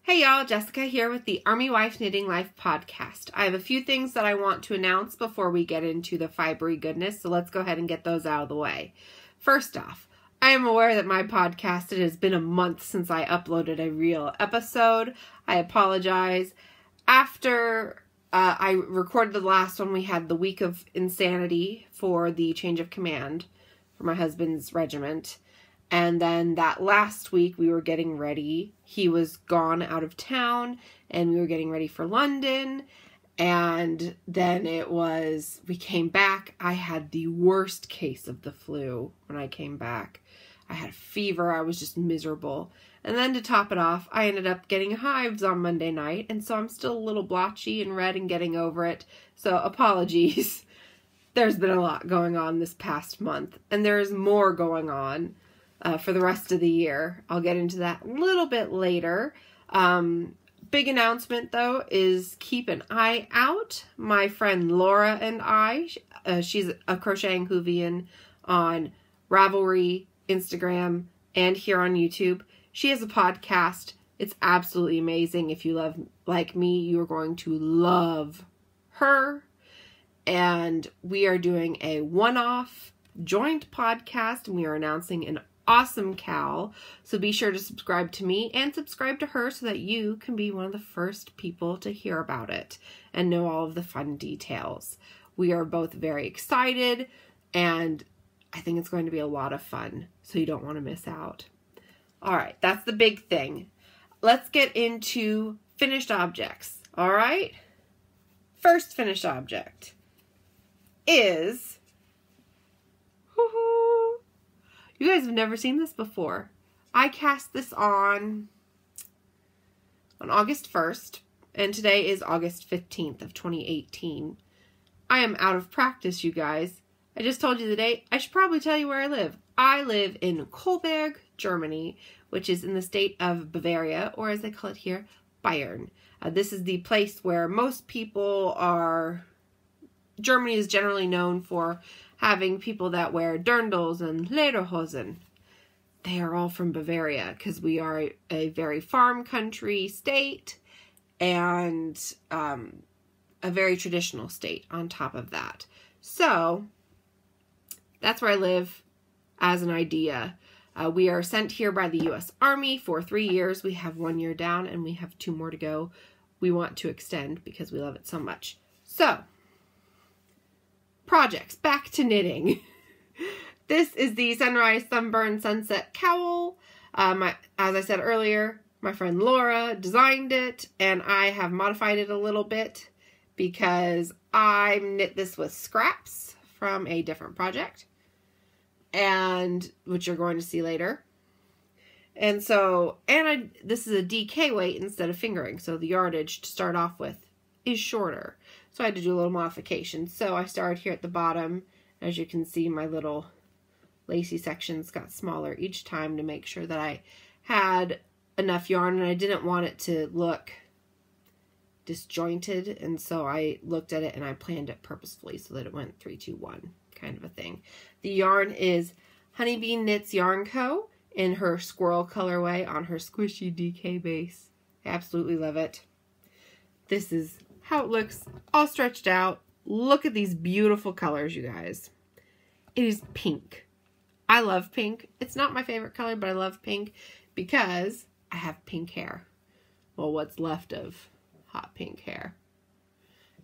Hey y'all, Jessica here with the Army Wife Knitting Life podcast. I have a few things that I want to announce before we get into the fibery goodness, so let's go ahead and get those out of the way. First off, I am aware that my podcast, it has been a month since I uploaded a real episode. I apologize. After I recorded the last one, we had the week of insanity for the change of command for my husband's regiment. And then that last week we were getting ready. He was gone out of town and we were getting ready for London. And then we came back. I had the worst case of the flu when I came back. I had a fever. I was just miserable. And then to top it off, I ended up getting hives on Monday night. And so I'm still a little blotchy and red and getting over it. So apologies. There's been a lot going on this past month. And there's more going on for the rest of the year. I'll get into that a little bit later. Big announcement though is keep an eye out. My friend Laura and I, she's a crocheting Whovian on Ravelry, Instagram, and here on YouTube. She has a podcast. It's absolutely amazing. If you love, like me, you are going to love her. And we are doing a one-off joint podcast, and we are announcing an awesome cowl. So be sure to subscribe to me and subscribe to her so that you can be one of the first people to hear about it and know all of the fun details. We are both very excited and I think it's going to be a lot of fun, so you don't want to miss out. All right, that's the big thing. Let's get into finished objects. All right. First finished object is you guys have never seen this before. I cast this on August 1st, and today is August 15th of 2018. I am out of practice, you guys. I just told you the date. I should probably tell you where I live. I live in Kolberg, Germany, which is in the state of Bavaria, or as they call it here, Bayern. This is the place where most people are. Germany is generally known for having people that wear dirndls and lederhosen. They are all from Bavaria because we are a very farm country state and a very traditional state on top of that. So that's where I live as an idea. We are sent here by the U.S. Army for 3 years. We have 1 year down and we have 2 more to go. We want to extend because we love it so much. So, projects, back to knitting. This is the Sunrise, Sunburn, Sunset cowl. As I said earlier, my friend Laura designed it, and I have modified it a little bit because I knit this with scraps from a different project, and which you're going to see later. And so, this is a DK weight instead of fingering, so the yardage to start off with is shorter. So I had to do a little modification. So I started here at the bottom. As you can see, my little lacy sections got smaller each time to make sure that I had enough yarn, and I didn't want it to look disjointed. And so I looked at it and I planned it purposefully so that it went 3, 2, 1 kind of a thing. The yarn is Honeybee Knits Yarn Co. in her squirrel colorway on her squishy DK base. I absolutely love it. This is how it looks all stretched out. Look at these beautiful colors, you guys. It is pink. I love pink. It's not my favorite color, but I love pink because I have pink hair. Well, what's left of hot pink hair.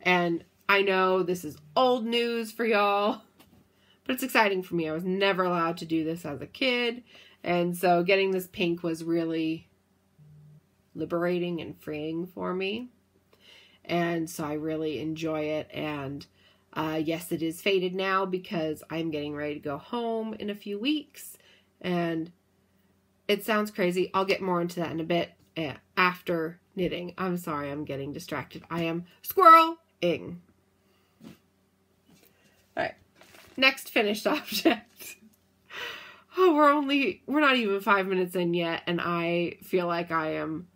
And I know this is old news for y'all, but it's exciting for me. I was never allowed to do this as a kid, and so getting this pink was really liberating and freeing for me. And so I really enjoy it. And yes, it is faded now because I'm getting ready to go home in a few weeks. And it sounds crazy. I'll get more into that in a bit after knitting. I'm sorry, I'm getting distracted. I am squirreling. All right, next finished object. Oh, we're not even 5 minutes in yet, and I feel like I am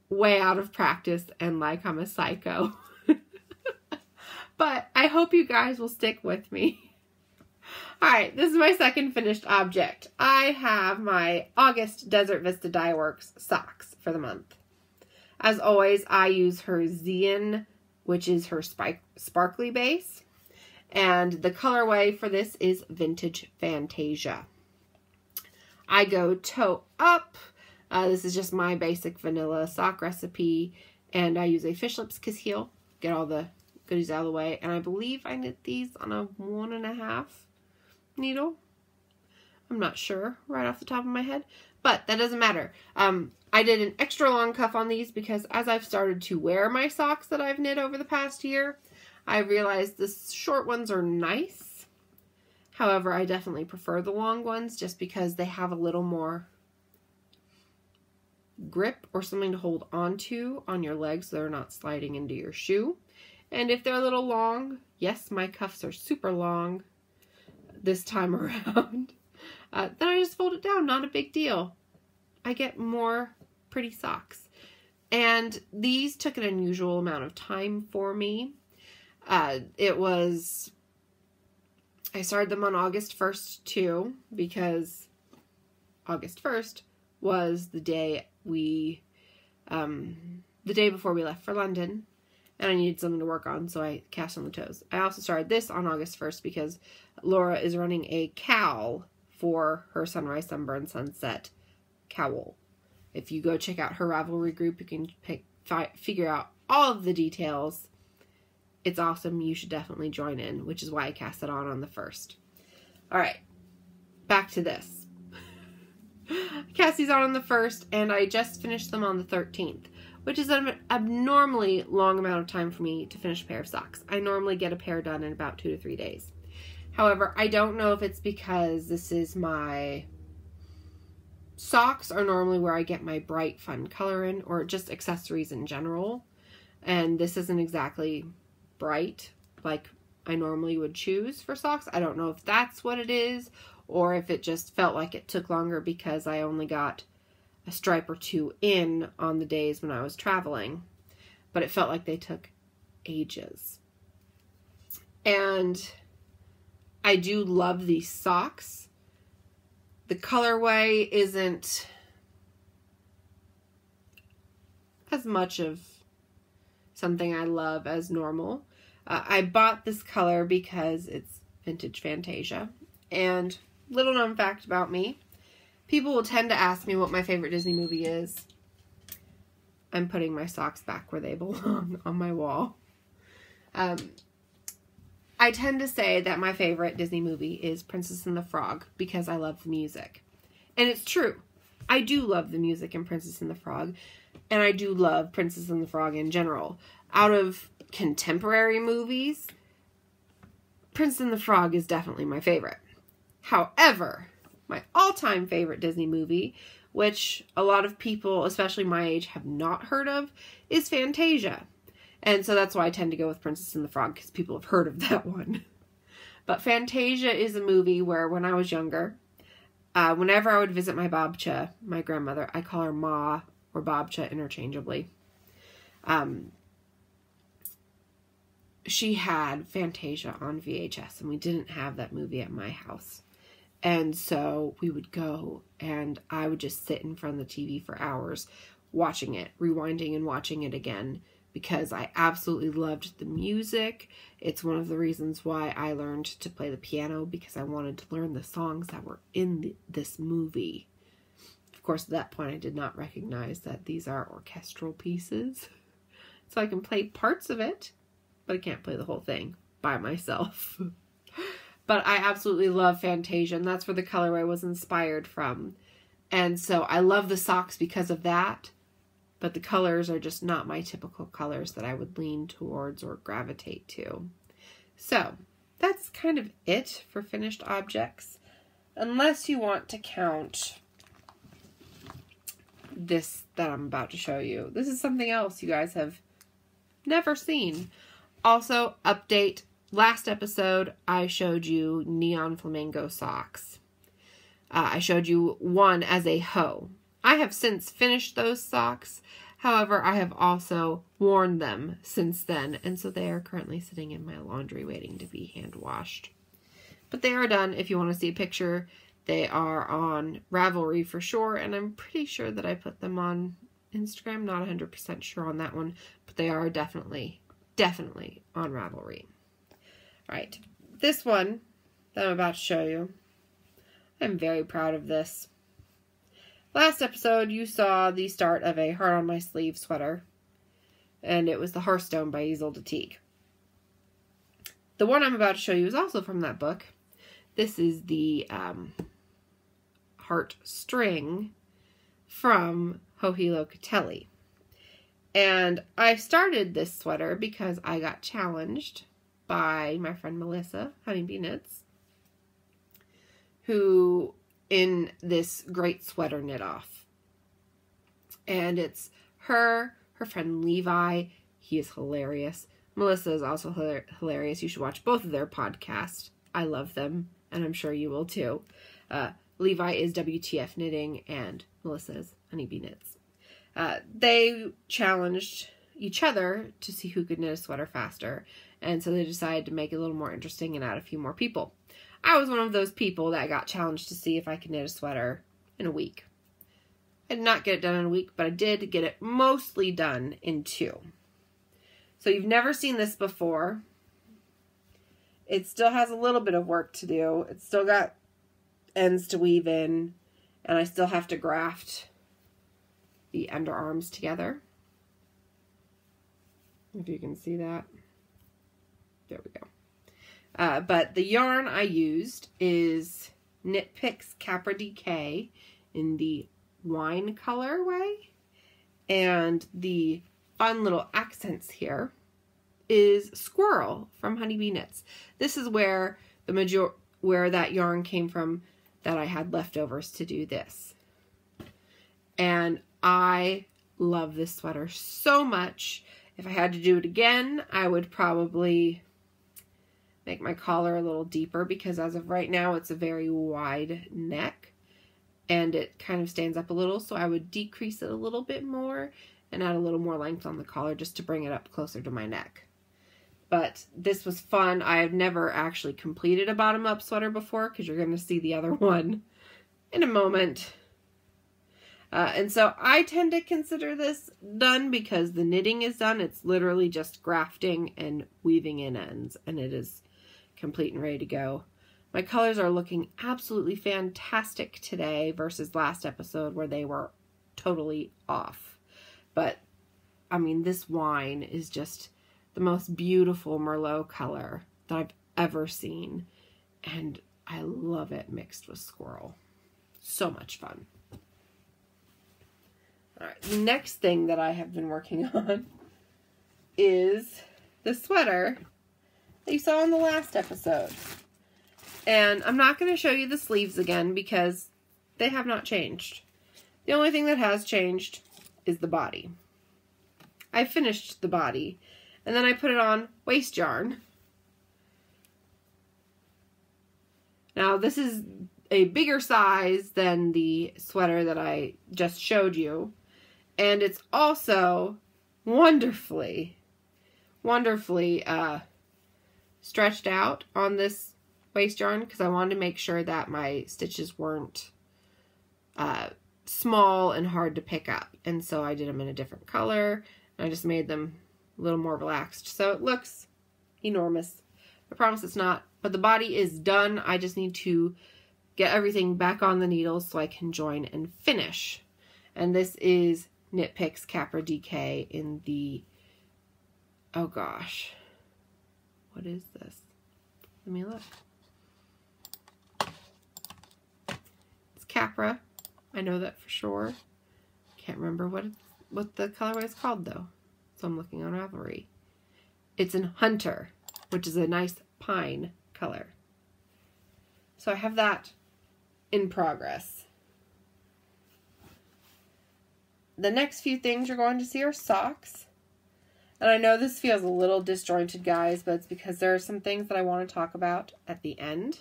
way out of practice and like I'm a psycho. But I hope you guys will stick with me. Alright, this is my second finished object. I have my August Desert Vista Dye Works socks for the month. As always, I use her Zeon, which is her sparkly base. And the colorway for this is Vintage Fantasia. I go toe up. This is just my basic vanilla sock recipe. And I use a Fish Lips Kiss Heel. Get all the goodies out of the way. And I believe I knit these on a 1.5 needle. I'm not sure right off the top of my head. But that doesn't matter. I did an extra long cuff on these because as I've started to wear my socks that I've knit over the past year, I realized the short ones are nice. However, I definitely prefer the long ones just because they have a little more grip or something to hold onto on your legs so they're not sliding into your shoe. And if they're a little long, yes, my cuffs are super long this time around, then I just fold it down, not a big deal. I get more pretty socks. And these took an unusual amount of time for me. I started them on August 1st too, because August 1st was the day the day before we left for London, and I needed something to work on, so I cast on the toes. I also started this on August 1st because Laura is running a cowl for her Sunrise, Sunburn, Sunset cowl. If you go check out her Ravelry group, you can figure out all of the details. It's awesome. You should definitely join in, which is why I cast it on the 1st. All right, back to this. I cast these on the 1st, and I just finished them on the 13th, which is an abnormally long amount of time for me to finish a pair of socks. I normally get a pair done in about 2 to 3 days. However, I don't know if it's because this is my socks are normally where I get my bright, fun color in, or just accessories in general. And this isn't exactly bright like I normally would choose for socks. I don't know if that's what it is, or if it just felt like it took longer because I only got a stripe or 2 in on the days when I was traveling. But it felt like they took ages. And I do love these socks. The colorway isn't as much of something I love as normal. I bought this color because it's Vintage Fantasia. And little known fact about me, people will tend to ask me what my favorite Disney movie is. I'm putting my socks back where they belong on my wall. I tend to say that my favorite Disney movie is Princess and the Frog because I love the music. And it's true. I do love the music in Princess and the Frog. And I do love Princess and the Frog in general. Out of contemporary movies, Princess and the Frog is definitely my favorite. However, my all-time favorite Disney movie, which a lot of people, especially my age, have not heard of, is Fantasia. And so that's why I tend to go with Princess and the Frog, because people have heard of that one. But Fantasia is a movie where when I was younger, whenever I would visit my Babcha, my grandmother, I call her Ma or Babcha interchangeably, she had Fantasia on VHS, and we didn't have that movie at my house. And so we would go, and I would just sit in front of the TV for hours watching it, rewinding and watching it again, because I absolutely loved the music. It's one of the reasons why I learned to play the piano, because I wanted to learn the songs that were in this movie. Of course, at that point, I did not recognize that these are orchestral pieces. So I can play parts of it, but I can't play the whole thing by myself. But I absolutely love Fantasia, and that's where the colorway was inspired from. And so I love the socks because of that, but the colors are just not my typical colors that I would lean towards or gravitate to. So that's kind of it for finished objects, unless you want to count this that I'm about to show you. This is something else you guys have never seen. Also, update. Last episode, I showed you neon flamingo socks. I showed you one as a hoe. I have since finished those socks. However, I have also worn them since then, and so they are currently sitting in my laundry waiting to be hand washed. But they are done. If you want to see a picture, they are on Ravelry for sure, and I'm pretty sure that I put them on Instagram. Not 100% sure on that one, but they are definitely on Ravelry. All right, this one that I'm about to show you, I'm very proud of this. Last episode, you saw the start of a Heart on My Sleeve sweater, and it was the Hearthstone by Isolde Teague. The one I'm about to show you is also from that book. This is the Heart String from Hohi Locatelli. And I started this sweater because I got challenged by my friend Melissa, Honeybee Knits, who in this great sweater knit off. And it's her friend Levi. He is hilarious. Melissa is also hilarious. You should watch both of their podcasts. I love them, and I'm sure you will too. Levi is WTF Knitting, and Melissa is Honeybee Knits. They challenged each other to see who could knit a sweater faster, and so they decided to make it a little more interesting and add a few more people. I was one of those people that got challenged to see if I could knit a sweater in a week. I did not get it done in a week, but I did get it mostly done in 2. So you've never seen this before. It still has a little bit of work to do. It's still got ends to weave in, and I still have to graft the underarms together. If you can see that. There we go. But the yarn I used is Knit Picks Capra DK in the wine colorway, and the fun little accents here is Squirrel from Honeybee Knits. This is where where that yarn came from that I had leftovers to do this. And I love this sweater so much. If I had to do it again, I would probably make my collar a little deeper, because as of right now it's a very wide neck and it kind of stands up a little, so I would decrease it a little bit more and add a little more length on the collar just to bring it up closer to my neck. But this was fun. I have never actually completed a bottom up sweater before, because you're going to see the other one in a moment. And so I tend to consider this done because the knitting is done. It's literally just grafting and weaving in ends, and it is complete and ready to go. My colors are looking absolutely fantastic today versus last episode where they were totally off. But, I mean, this wine is just the most beautiful Merlot color that I've ever seen. And I love it mixed with Squirrel. So much fun. Alright, the next thing that I have been working on is the sweater that you saw in the last episode. And I'm not going to show you the sleeves again because they have not changed. The only thing that has changed is the body. I finished the body, and then I put it on waste yarn. Now this is a bigger size than the sweater that I just showed you, and it's also wonderfully stretched out on this waste yarn, because I wanted to make sure that my stitches weren't small and hard to pick up, and so I did them in a different color, and I just made them a little more relaxed, so it looks enormous. I promise it's not, but the body is done. I just need to get everything back on the needles so I can join and finish. And this is Knit Picks Capra DK in the, oh gosh, what is this? Let me look. It's Capra. I know that for sure. Can't remember what the colorway is called though. So I'm looking on Ravelry. It's in Hunter, which is a nice pine color. So I have that in progress. The next few things you're going to see are socks. And I know this feels a little disjointed, guys, but it's because there are some things that I want to talk about at the end.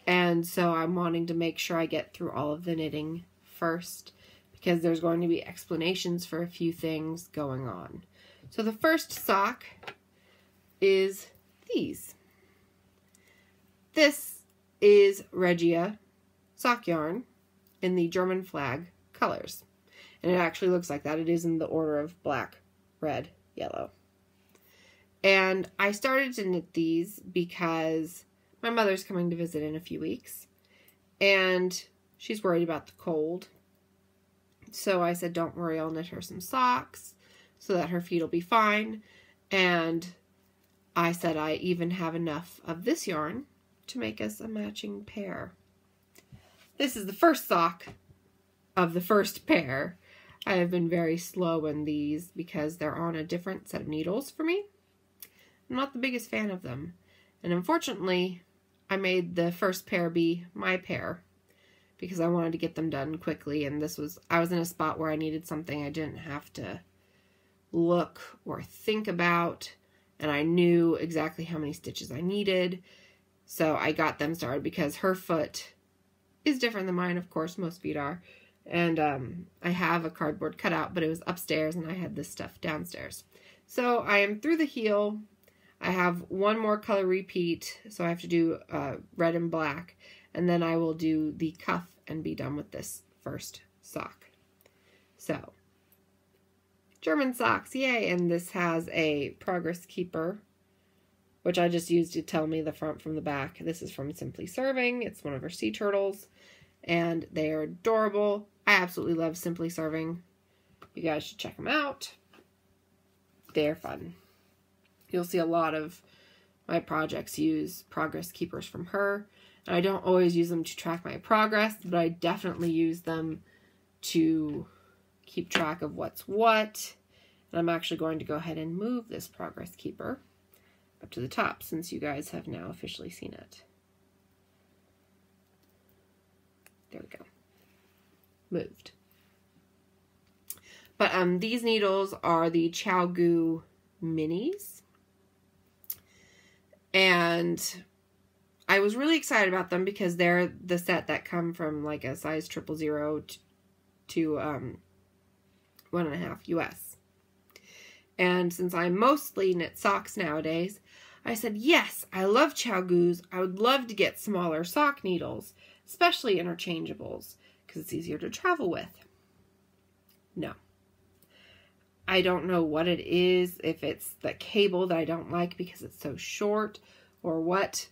And so I'm wanting to make sure I get through all of the knitting first, because there's going to be explanations for a few things going on. So the first sock is these. This is Regia sock yarn in the German flag colors. And it actually looks like that. It is in the order of black, red, yellow. And I started to knit these because my mother's coming to visit in a few weeks. And she's worried about the cold. So I said, don't worry, I'll knit her some socks so that her feet will be fine. And I said I even have enough of this yarn to make us a matching pair. This is the first sock of the first pair. I have been very slow in these because they're on a different set of needles for me. I'm not the biggest fan of them. And unfortunately, I made the first pair be my pair because I wanted to get them done quickly. And I was in a spot where I needed something I didn't have to look or think about. And I knew exactly how many stitches I needed. So I got them started because her foot is different than mine. Of course, most feet are. And I have a cardboard cutout, but it was upstairs and I had this stuff downstairs. So I am through the heel. I have one more color repeat, so I have to do red and black. And then I will do the cuff and be done with this first sock. So, German socks, yay! And this has a progress keeper, which I just used to tell me the front from the back. This is from Simply Serving. It's one of her sea turtles, and they are adorable. I absolutely love Simply Serving. You guys should check them out. They're fun. You'll see a lot of my projects use progress keepers from her. And I don't always use them to track my progress, but I definitely use them to keep track of what's what. And I'm actually going to go ahead and move this progress keeper up to the top since you guys have now officially seen it. There we go. Moved. But these needles are the ChiaoGoo minis. And I was really excited about them because they're the set that come from like a size 000 to 1.5 US. And since I mostly knit socks nowadays, I said, yes, I love ChiaoGoos. I would love to get smaller sock needles, especially interchangeables, because it's easier to travel with. No. I don't know what it is, if it's the cable that I don't like because it's so short or what.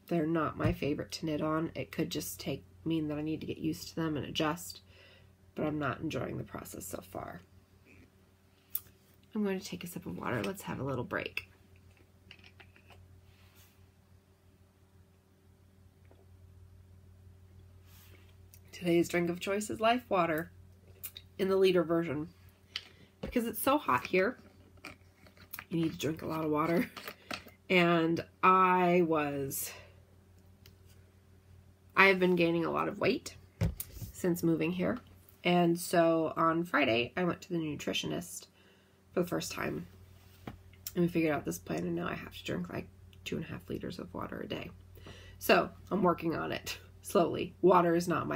They're not my favorite to knit on. It could just mean that I need to get used to them and adjust, but I'm not enjoying the process so far. I'm going to take a sip of water. Let's have a little break. Today's drink of choice is Life Water in the liter version. Because it's so hot here, you need to drink a lot of water. And I have been gaining a lot of weight since moving here. And so on Friday, I went to the nutritionist for the first time. And we figured out this plan, and now I have to drink like 2.5 liters of water a day. So I'm working on it slowly. Water is not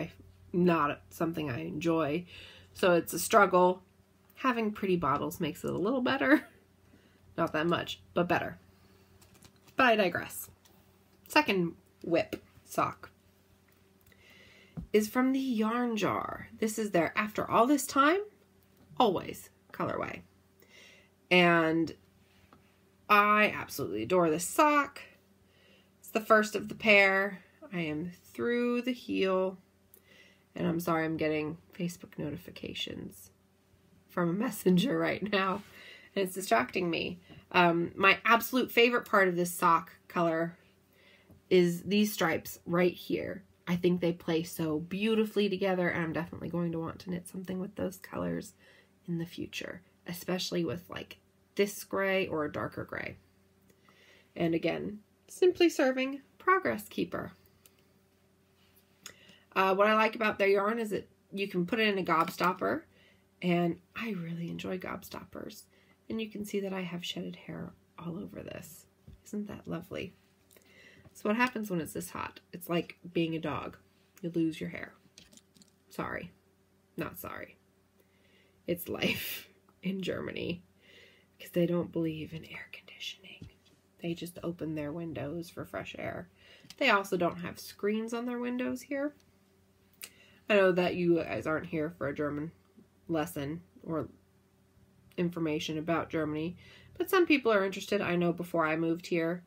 something I enjoy. So it's a struggle. Having pretty bottles makes it a little better. Not that much, but better. But I digress. Second whip sock is from the Yarn Jar. This is their After All This Time, Always colorway. And I absolutely adore this sock. It's the first of the pair. I am through the heel. And I'm sorry I'm getting Facebook notifications from a messenger right now, and it's distracting me. My absolute favorite part of this sock color is these stripes right here. I think they play so beautifully together, and I'm definitely going to want to knit something with those colors in the future, especially with like this gray or a darker gray. And again, Simply Serving Progress Keeper. What I like about their yarn is that you can put it in a gobstopper, and I really enjoy gobstoppers. And you can see that I have shedded hair all over this. Isn't that lovely? So what happens when it's this hot? It's like being a dog. You lose your hair. Sorry. Not sorry. It's life in Germany because they don't believe in air conditioning. They just open their windows for fresh air. They also don't have screens on their windows here. I know that you guys aren't here for a German lesson or information about Germany. But some people are interested. I know before I moved here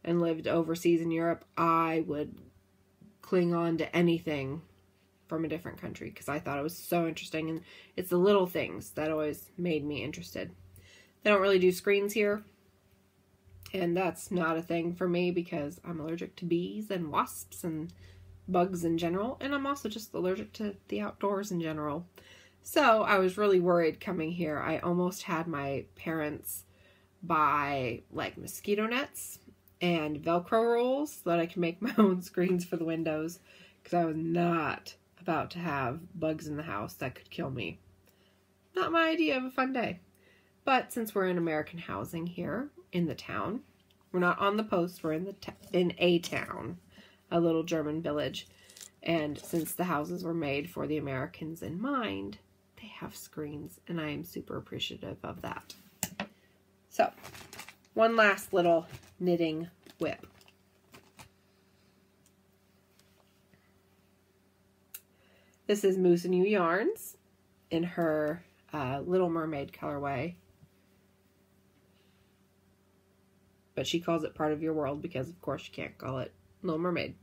and lived overseas in Europe, I would cling on to anything from a different country because I thought it was so interesting, and it's the little things that always made me interested. They don't really do screens here, and that's not a thing for me because I'm allergic to bees and wasps and bugs in general, and I'm also just allergic to the outdoors in general. So I was really worried coming here. I almost had my parents buy like mosquito nets and Velcro rolls so that I can make my own screens for the windows, because I was not about to have bugs in the house that could kill me. Not my idea of a fun day. But since we're in American housing here in the town, we're not on the post, we're in a town, a little German village. And since the houses were made for the Americans in mind, they have screens, and I am super appreciative of that. So, one last little knitting whip. This is Moose and You Yarns in her Little Mermaid colorway. But she calls it Part of Your World because, of course, you can't call it Little Mermaid.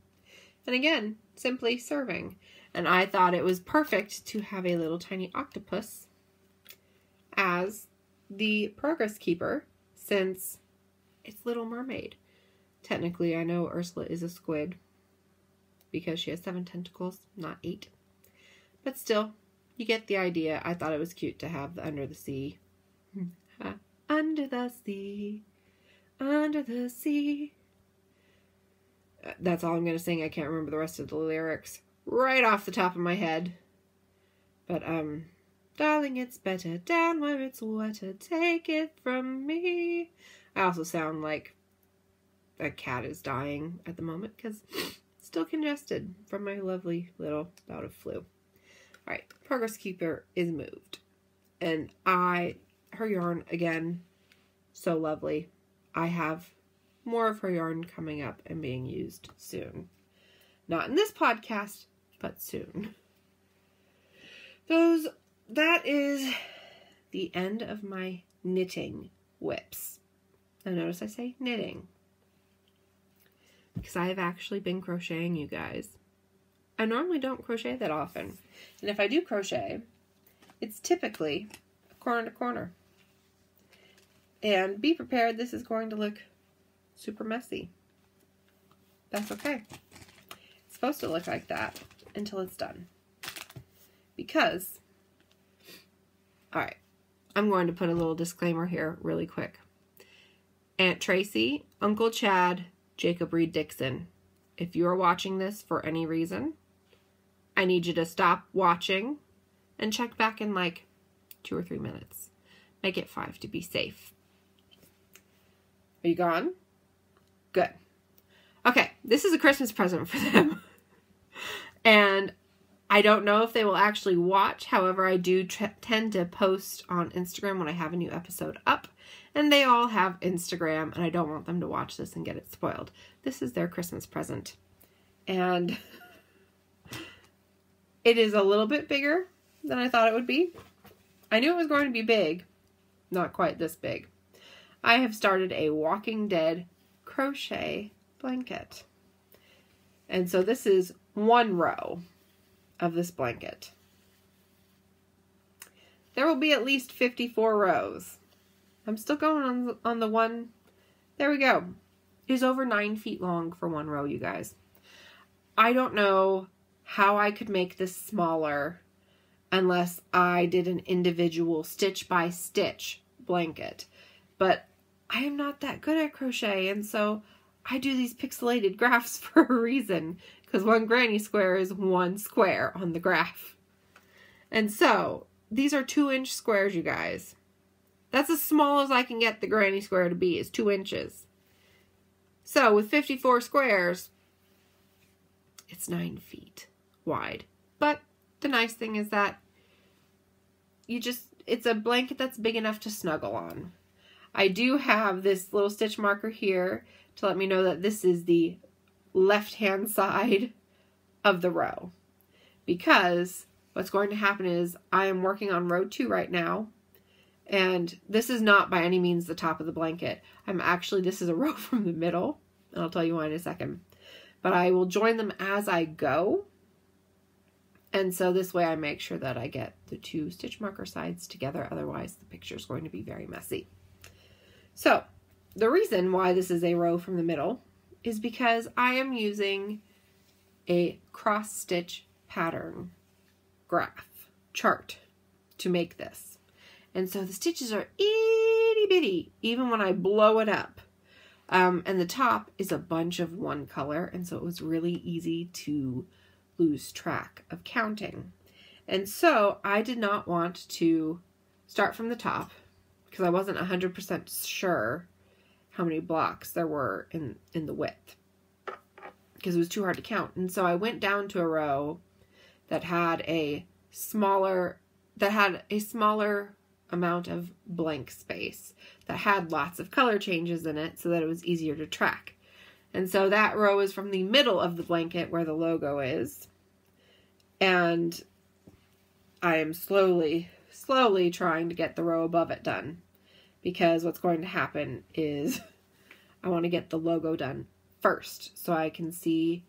And again, simply serving. And I thought it was perfect to have a little tiny octopus as the progress keeper, since it's Little Mermaid. Technically, I know Ursula is a squid because she has 7 tentacles, not 8. But still, you get the idea. I thought it was cute to have the under the sea. Under the sea, under the sea. That's all I'm going to sing. I can't remember the rest of the lyrics right off the top of my head. But, darling, it's better down where it's wetter. Take it from me. I also sound like a cat is dying at the moment because still congested from my lovely little bout of flu. Alright, Progress Keeper is moved. And her yarn, again, so lovely. I have more of her yarn coming up and being used soon. Not in this podcast, but soon. That is the end of my knitting whips. Now notice I say knitting, because I have actually been crocheting, you guys. I normally don't crochet that often. And if I do crochet, it's typically corner to corner. And be prepared, this is going to look super messy. That's okay. It's supposed to look like that until it's done. Because, alright, I'm going to put a little disclaimer here really quick. Aunt Tracy, Uncle Chad, Jacob Reed Dixon, if you are watching this for any reason, I need you to stop watching and check back in like 2 or 3 minutes. Make it 5 to be safe. Are you gone? Good. Okay, this is a Christmas present for them. And I don't know if they will actually watch. However, I do tend to post on Instagram when I have a new episode up. And they all have Instagram, and I don't want them to watch this and get it spoiled. This is their Christmas present. And it is a little bit bigger than I thought it would be. I knew it was going to be big. Not quite this big. I have started a Walking Dead crochet blanket. And so this is 1 row of this blanket. There will be at least 54 rows. I'm still going on the one. There we go. It is over 9 feet long for 1 row, you guys. I don't know how I could make this smaller unless I did an individual stitch by stitch blanket. But I am not that good at crochet, and so I do these pixelated graphs for a reason, because 1 granny square is 1 square on the graph. And so these are 2-inch squares, you guys. That's as small as I can get the granny square to be, is 2 inches. So with 54 squares, it's 9 feet wide. But the nice thing is that it's a blanket that's big enough to snuggle on. I do have this little stitch marker here to let me know that this is the left-hand side of the row, because what's going to happen is I am working on row 2 right now. And this is not by any means the top of the blanket. This is a row from the middle. And I'll tell you why in a second. But I will join them as I go. And so this way I make sure that I get the 2 stitch marker sides together. Otherwise the picture is going to be very messy. So the reason why this is a row from the middle is because I am using a cross stitch pattern chart to make this. And so the stitches are itty bitty, even when I blow it up. And the top is a bunch of one color, and so it was really easy to lose track of counting. And so I did not want to start from the top because I wasn't 100% sure how many blocks there were in the width, because it was too hard to count. And so I went down to a row that had a smaller amount of blank space, that had lots of color changes in it so that it was easier to track. And so that row is from the middle of the blanket where the logo is. And I am slowly trying to get the row above it done, because what's going to happen is I want to get the logo done first so I can see,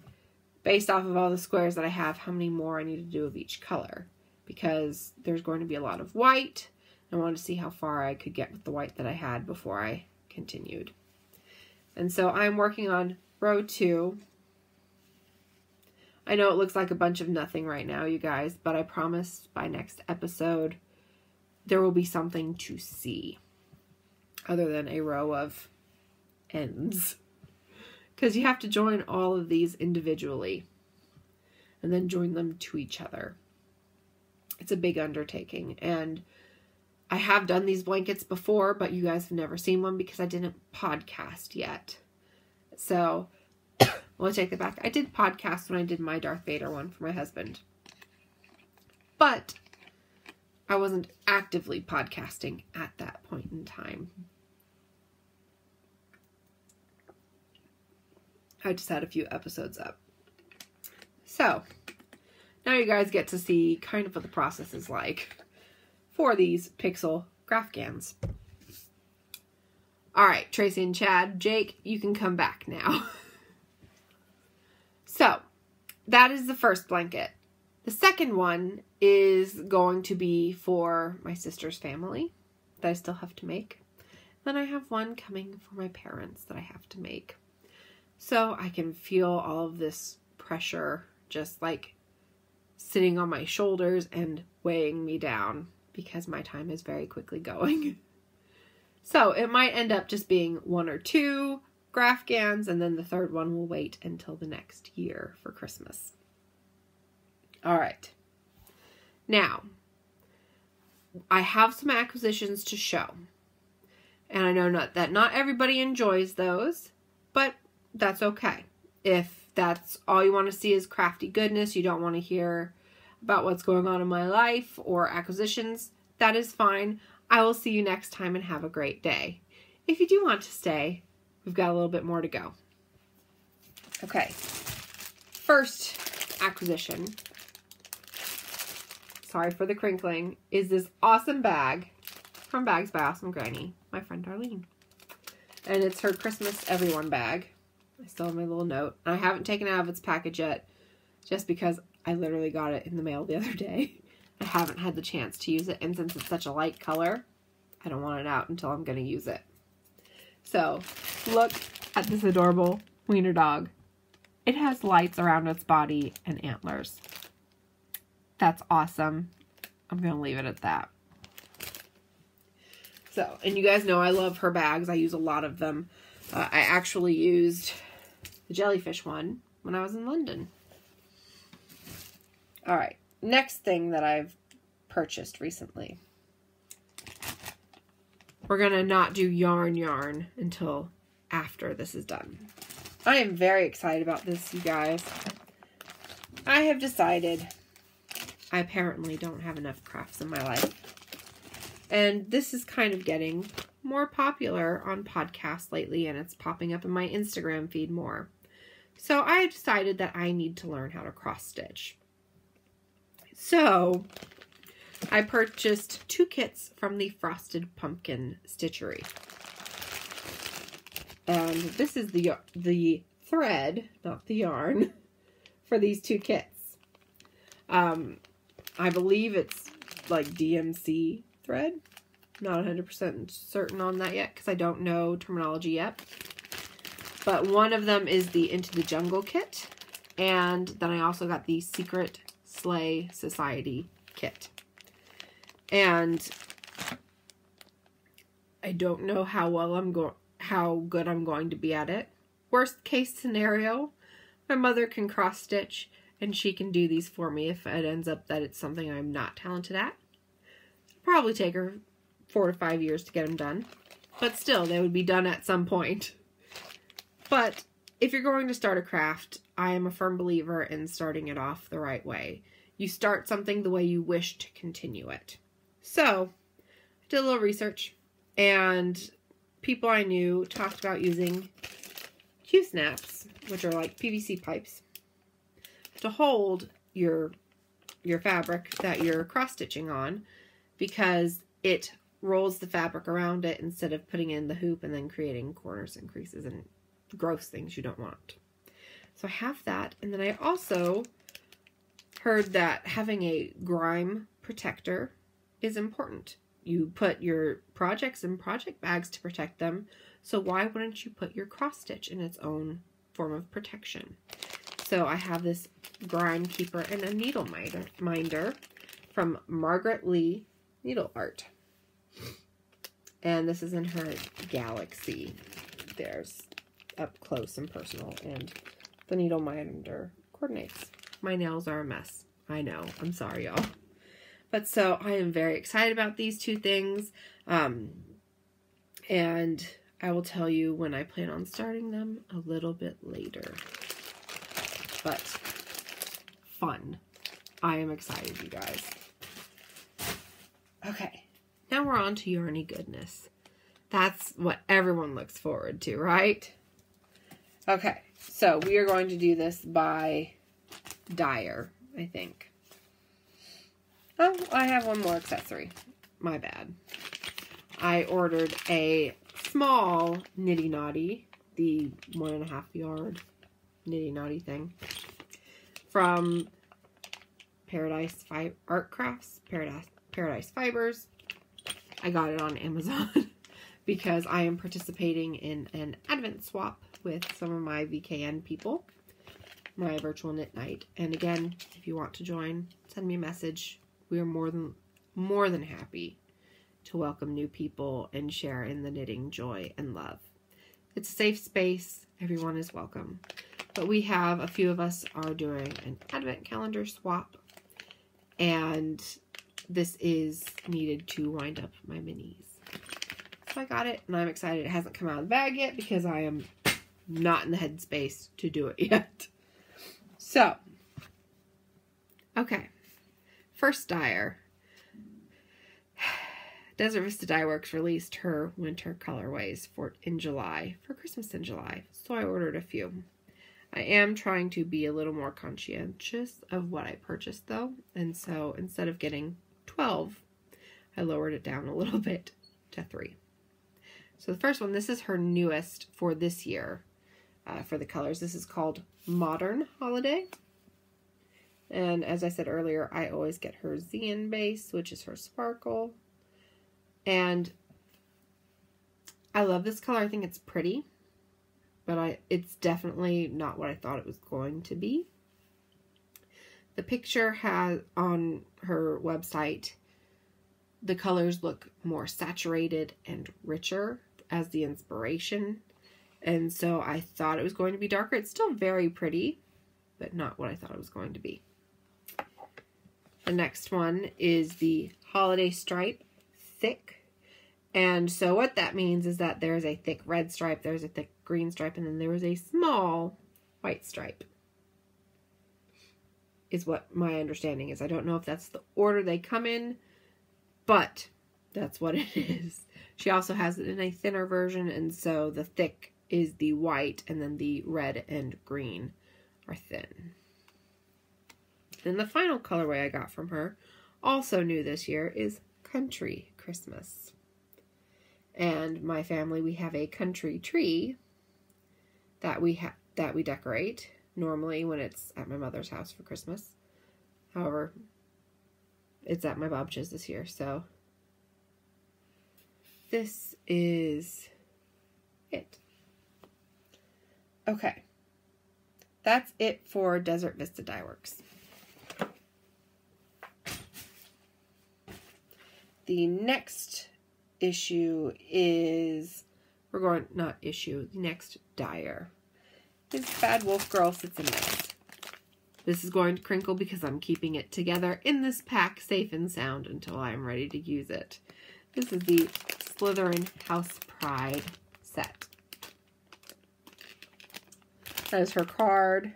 based off of all the squares that I have, how many more I need to do of each color, because there's going to be a lot of white. I wanted to see how far I could get with the white that I had before I continued. And so I'm working on row 2. I know it looks like a bunch of nothing right now, you guys, but I promise by next episode there will be something to see other than a row of ends. Because you have to join all of these individually and then join them to each other. It's a big undertaking, and I have done these blankets before, but you guys have never seen one because I didn't podcast yet. So, well, I take that back. I did podcast when I did my Darth Vader one for my husband. But I wasn't actively podcasting at that point in time. I just had a few episodes up. So, now you guys get to see kind of what the process is like for these pixel Grafgans. All right, Tracy and Chad, Jake, you can come back now. So, that is the first blanket. The second one is going to be for my sister's family that I still have to make. Then I have one coming for my parents that I have to make. So I can feel all of this pressure just like sitting on my shoulders and weighing me down, because my time is very quickly going. So it might end up just being 1 or 2 Grafgans, and then the third one will wait until the next year for Christmas. All right. Now, I have some acquisitions to show. And I know that not everybody enjoys those, but that's okay. If that's all you want to see is crafty goodness, you don't want to hear about what's going on in my life or acquisitions, that is fine. I will see you next time and have a great day. If you do want to stay, we've got a little bit more to go. Okay. First acquisition, sorry for the crinkling, is this awesome bag from Bags by Awesome Granny, my friend Darlene. And it's her Christmas Everyone bag. I still have my little note. I haven't taken it out of its package yet, just because I literally got it in the mail the other day. I haven't had the chance to use it, and since it's such a light color, I don't want it out until I'm going to use it. So, look at this adorable wiener dog. It has lights around its body and antlers. That's awesome. I'm going to leave it at that. So, and you guys know I love her bags. I use a lot of them. I actually used the jellyfish one when I was in London. All right, next thing that I've purchased recently. We're going to not do yarn until after this is done. I am very excited about this, you guys. I have decided I apparently don't have enough crafts in my life. And this is kind of getting more popular on podcasts lately, and it's popping up in my Instagram feed more. So I decided that I need to learn how to cross stitch. So I purchased 2 kits from the Frosted Pumpkin Stitchery. And this is the thread, not the yarn, for these 2 kits. I believe it's like DMC thread. Not 100% certain on that yet because I don't know terminology yet. But one of them is the Into the Jungle kit. And then I also got the Secret Sleigh Society kit. And I don't know how good I'm going to be at it. Worst case scenario, my mother can cross stitch and she can do these for me if it ends up that it's something I'm not talented at. It'll probably take her 4 to 5 years to get them done. But still, they would be done at some point. But if you're going to start a craft, I am a firm believer in starting it off the right way. You start something the way you wish to continue it. So, I did a little research, and people I knew talked about using Q-snaps, which are like PVC pipes, to hold your fabric that you're cross-stitching on, because it rolls the fabric around it instead of putting in the hoop and then creating corners and creases and gross things you don't want. So I have that, and then I also heard that having a grime protector is important. You put your projects in project bags to protect them, so why wouldn't you put your cross stitch in its own form of protection? So I have this grime keeper and a needle minder from Margaret Lee Needle Art. And this is in her Galaxy. There's up close and personal, and the needle minder coordinates. My nails are a mess. I know. I'm sorry, y'all. But so I am very excited about these 2 things. And I will tell you when I plan on starting them a little bit later. But fun. I am excited, you guys. Okay. Now we're on to yarny goodness. That's what everyone looks forward to, right? Okay. So we are going to do this by Dyer, I think. Oh, I have one more accessory. My bad. I ordered a small Nitty Naughty, the 1.5 yard Nitty Naughty thing, from Paradise Art Crafts, Paradise Fibers. I got it on Amazon because I am participating in an Advent swap with some of my VKN people, my virtual knit night. And again, if you want to join, send me a message. We are more than happy to welcome new people and share in the knitting joy and love. It's a safe space. Everyone is welcome. But we have a few of us are doing an Advent calendar swap, and this is needed to wind up my minis. So I got it, and I'm excited. It hasn't come out of the bag yet because I am not in the headspace to do it yet. So, okay. First dyer. Desert Vista Dye Works released her winter colorways for Christmas in July. So I ordered a few. I am trying to be a little more conscientious of what I purchased though. And so instead of getting 12, I lowered it down a little bit to 3. So the first one, this is her newest for this year for the colors. This is called Modern Holiday. And as I said earlier, I always get her Zein base, which is her sparkle. And I love this color. I think it's pretty, but it's definitely not what I thought it was going to be. The picture has on her website, the colors look more saturated and richer as the inspiration. And so I thought it was going to be darker. It's still very pretty, but not what I thought it was going to be. The next one is the Holiday Stripe Thick. And so what that means is that there's a thick red stripe, there's a thick green stripe, and then there was a small white stripe. Is what my understanding is. I don't know if that's the order they come in, but that's what it is. She also has it in a thinner version, and so the thick is the white, and then the red and green are thin. Then the final colorway I got from her, also new this year, is Country Christmas. And my family, we have a country tree that we decorate normally when it's at my mother's house for Christmas. However, it's at my Bobch's this year, so this is it. Okay. That's it for Desert Vista Dye Works. The next issue is, the next dyer is Bad Wolf Girl Sits in Nice. This is going to crinkle because I'm keeping it together in this pack safe and sound until I'm ready to use it. This is the Slytherin House Pride set. That is her card.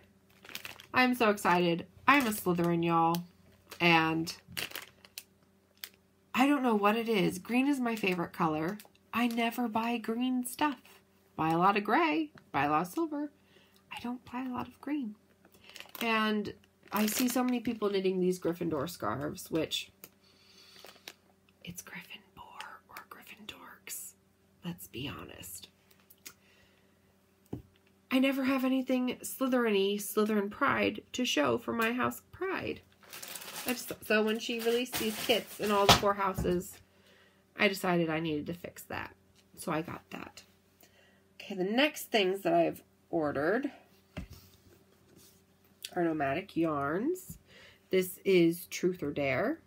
I'm so excited. I'm a Slytherin, y'all. And I don't know what it is. Green is my favorite color. I never buy green stuff. Buy a lot of gray. Buy a lot of silver. I don't buy a lot of green. And I see so many people knitting these Gryffindor scarves, which it's Gryffindor or Gryffindorks. Let's be honest. I never have anything Slytherin-y, Slytherin Pride to show for my House of Pride. So when she released these kits in all the 4 houses, I decided I needed to fix that. So I got that. Okay, the next things that I've ordered are Nomadic Yarns. This is Truth or Dare.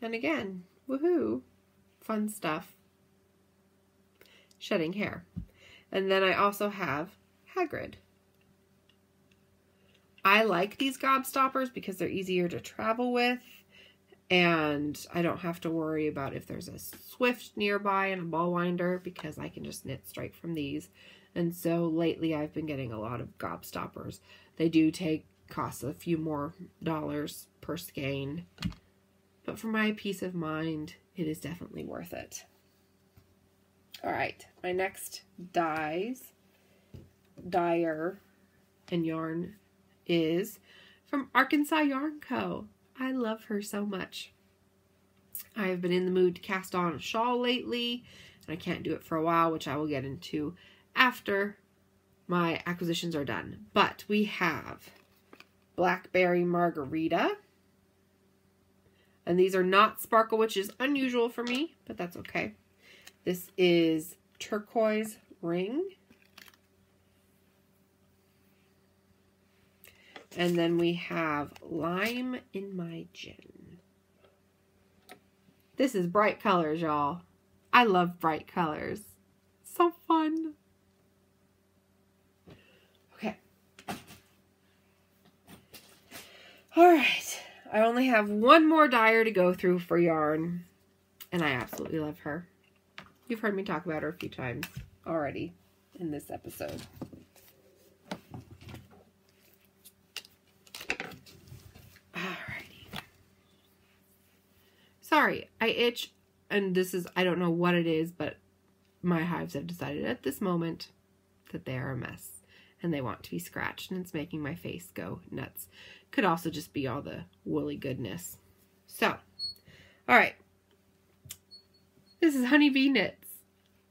And again, woohoo, fun stuff. Shedding hair. And then I also have Hagrid. I like these gobstoppers because they're easier to travel with, and I don't have to worry about if there's a Swift nearby and a ball winder because I can just knit straight from these. And so lately I've been getting a lot of gobstoppers. They do cost a few more dollars per skein, but for my peace of mind, it is definitely worth it. All right, my next dyer and yarn is from Arkansas Yarn Co. I love her so much. I have been in the mood to cast on a shawl lately, and I can't do it for a while, which I will get into after my acquisitions are done. But we have Blackberry Margarita, and these are not sparkle, which is unusual for me, but that's okay. This is Turquoise Ring. And then we have Lime in My Gin. This is bright colors, y'all. I love bright colors. So fun. Okay. All right. I only have one more dyer to go through for yarn, and I absolutely love her. You've heard me talk about her a few times already in this episode. Alrighty. Sorry, I itch, and this is, I don't know what it is, but my hives have decided at this moment that they are a mess, and they want to be scratched, and it's making my face go nuts. Could also just be all the woolly goodness. So, alright. This is Honeybee Knits.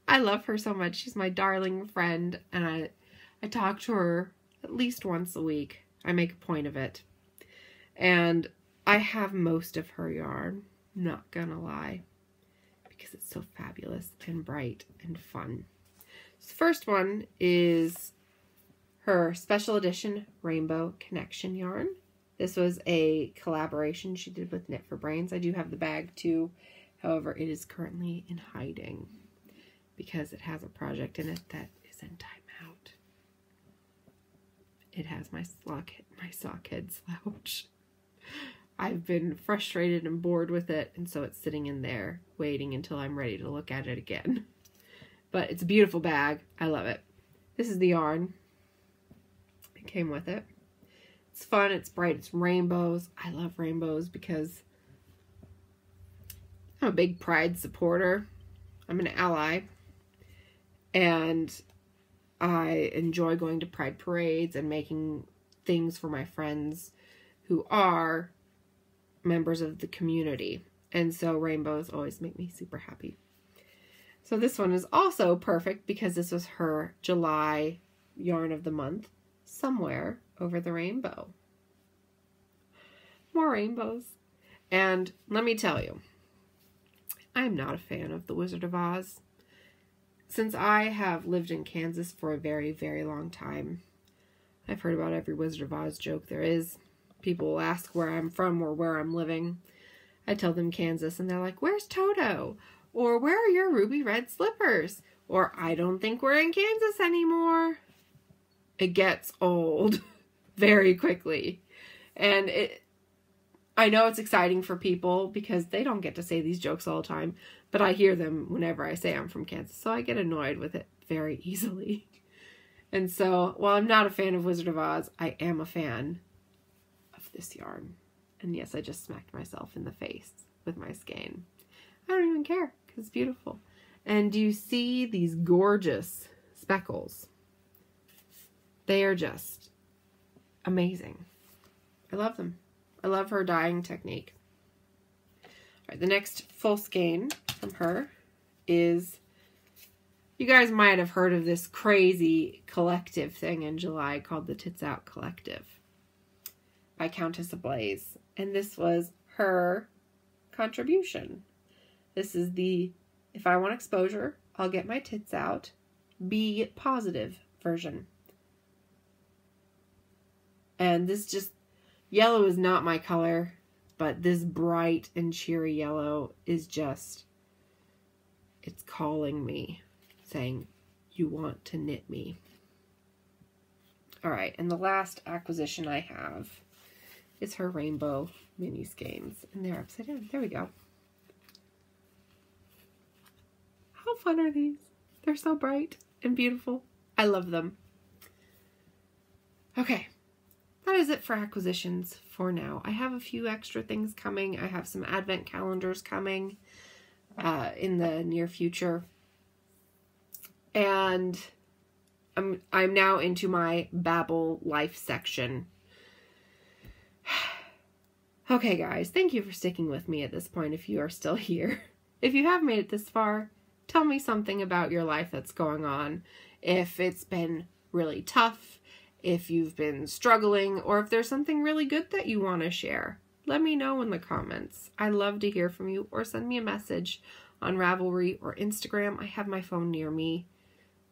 I love her so much. She's my darling friend, and I talk to her at least once a week. I make a point of it. And I have most of her yarn, not gonna lie, because it's so fabulous and bright and fun. So the first one is her special edition Rainbow Connection yarn. This was a collaboration she did with Knit for Brains. I do have the bag too. However, it is currently in hiding because it has a project in it that is in timeout. It has my sockhead slouch. I've been frustrated and bored with it, and so it's sitting in there waiting until I'm ready to look at it again. But it's a beautiful bag. I love it. This is the yarn. It came with it. It's fun, it's bright, it's rainbows. I love rainbows because I'm a big Pride supporter. I'm an ally. And I enjoy going to Pride parades and making things for my friends who are members of the community. And so rainbows always make me super happy. So this one is also perfect because this was her July yarn of the month, Somewhere Over the Rainbow. More rainbows. And let me tell you, I'm not a fan of The Wizard of Oz. Since I have lived in Kansas for a very, very long time, I've heard about every Wizard of Oz joke there is. People will ask where I'm from or where I'm living. I tell them Kansas, and they're like, "Where's Toto?" Or, "Where are your ruby red slippers?" Or, "I don't think we're in Kansas anymore." It gets old very quickly. And I know it's exciting for people because they don't get to say these jokes all the time, but I hear them whenever I say I'm from Kansas, so I get annoyed with it very easily. And so, while I'm not a fan of Wizard of Oz, I am a fan of this yarn. And yes, I just smacked myself in the face with my skein. I don't even care because it's beautiful. And do you see these gorgeous speckles? They are just amazing. I love them. I love her dyeing technique. All right, the next full skein from her is, you guys might have heard of this crazy collective thing in July called the Tits Out Collective by Countess Ablaze. And this was her contribution. This is the "If I want exposure, I'll get my tits out, be positive" version. And this just, yellow is not my color, but this bright and cheery yellow is just, it's calling me, saying, "You want to knit me." All right, and the last acquisition I have is her rainbow mini skeins. And they're upside down. There we go. How fun are these? They're so bright and beautiful. I love them. Okay. That is it for acquisitions for now. I have a few extra things coming. I have some advent calendars coming in the near future. And I'm now into my Babble Life section. Okay, guys, thank you for sticking with me at this point if you are still here. If you have made it this far, tell me something about your life that's going on. If it's been really tough, if you've been struggling, or if there's something really good that you want to share. Let me know in the comments. I love to hear from you, or send me a message on Ravelry or Instagram. I have my phone near me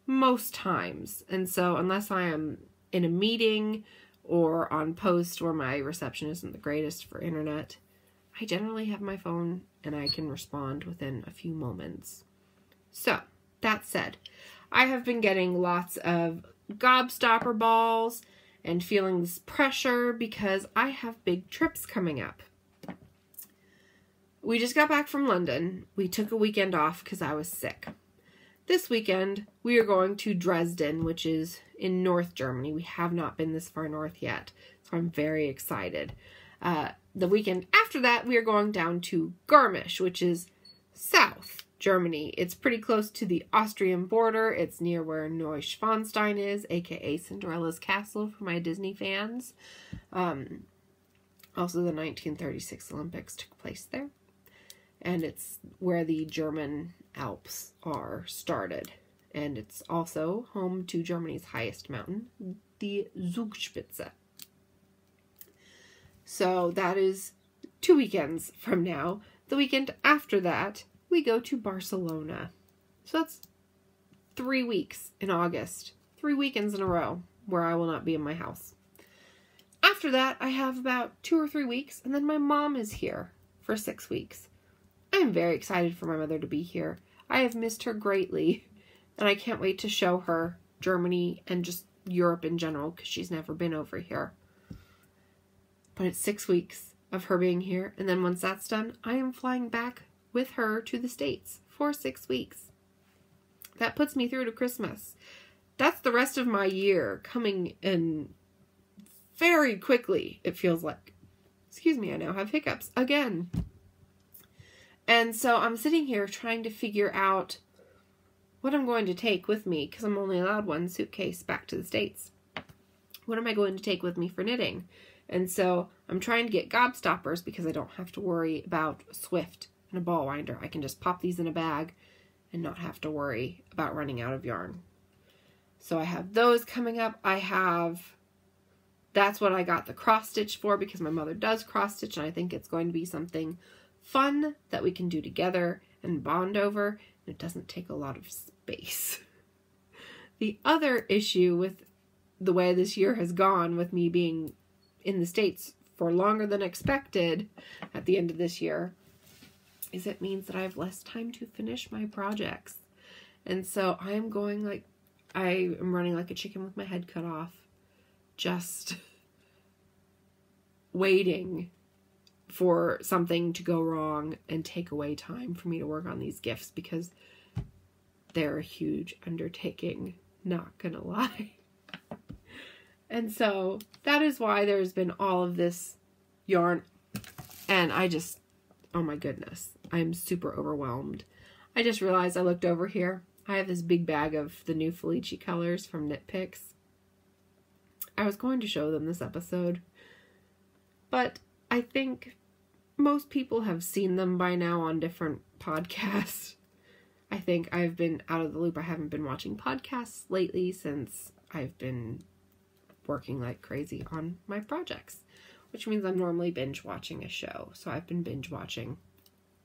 most times, and so unless I am in a meeting or on post where my reception isn't the greatest for internet, I generally have my phone and I can respond within a few moments. So, that said, I have been getting lots of gobstopper balls and feeling this pressure because I have big trips coming up. We just got back from London. We took a weekend off because I was sick. This weekend, we are going to Dresden, which is in North Germany. We have not been this far north yet, so I'm very excited. The weekend after that, we are going down to Garmisch, which is South Germany. It's pretty close to the Austrian border. It's near where Neuschwanstein is, aka Cinderella's Castle for my Disney fans. Also, the 1936 Olympics took place there. And it's where the German Alps are started. And it's also home to Germany's highest mountain, the Zugspitze. So that is 2 weekends from now. The weekend after that, we go to Barcelona. So that's 3 weeks in August. 3 weekends in a row where I will not be in my house. After that, I have about 2 or 3 weeks, and then my mom is here for 6 weeks. I am very excited for my mother to be here. I have missed her greatly, and I can't wait to show her Germany and just Europe in general because she's never been over here. But it's 6 weeks of her being here, and then once that's done, I am flying back with her to the States for 6 weeks. That puts me through to Christmas. That's the rest of my year coming in very quickly, it feels like. Excuse me, I now have hiccups again. And so I'm sitting here trying to figure out what I'm going to take with me, because I'm only allowed 1 suitcase back to the States. What am I going to take with me for knitting? And so I'm trying to get gobstoppers because I don't have to worry about Swift and a ball winder. I can just pop these in a bag and not have to worry about running out of yarn. So I have those coming up. That's what I got the cross stitch for, because my mother does cross stitch, and I think it's going to be something fun that we can do together and bond over, and it doesn't take a lot of space. The other issue with the way this year has gone, with me being in the States for longer than expected at the end of this year, is it means that I have less time to finish my projects. And so I am running like a chicken with my head cut off, just waiting for something to go wrong and take away time for me to work on these gifts, because they're a huge undertaking, not gonna lie. And so that is why there's been all of this yarn, and oh my goodness, I'm super overwhelmed. I just realized I looked over here. I have this big bag of the new Felici colors from Knit Picks. I was going to show them this episode, but I think most people have seen them by now on different podcasts. I think I've been out of the loop. I haven't been watching podcasts lately since I've been working like crazy on my projects, which means I'm normally binge watching a show. So I've been binge watching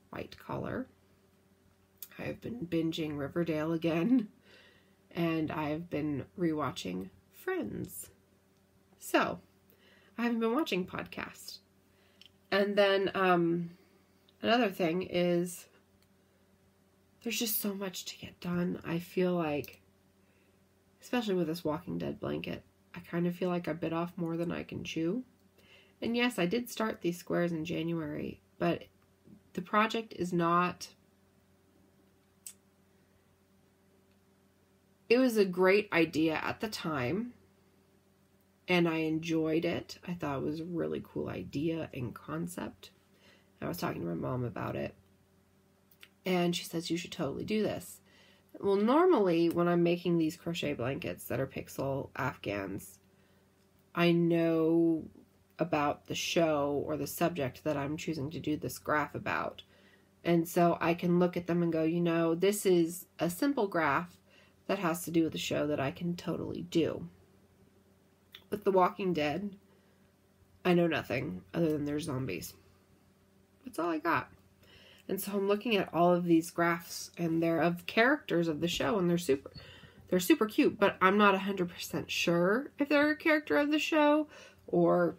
White Collar. I've been binging Riverdale again, and I've been rewatching Friends. So I haven't been watching podcasts. And then another thing is there's just so much to get done. I feel like, especially with this Walking Dead blanket, I kind of feel like I bit off more than I can chew. And yes, I did start these squares in January, but the project is not... It was a great idea at the time, and I enjoyed it. I thought it was a really cool idea and concept. I was talking to my mom about it, and she says, you should totally do this. Well, normally when I'm making these crochet blankets that are pixel Afghans, I know about the show or the subject that I'm choosing to do this graph about. And so I can look at them and go, you know, this is a simple graph that has to do with the show that I can totally do. With The Walking Dead, I know nothing other than there's zombies. That's all I got. And so I'm looking at all of these graphs, and they're of characters of the show, and they're super cute, but I'm not 100% sure if they're a character of the show, or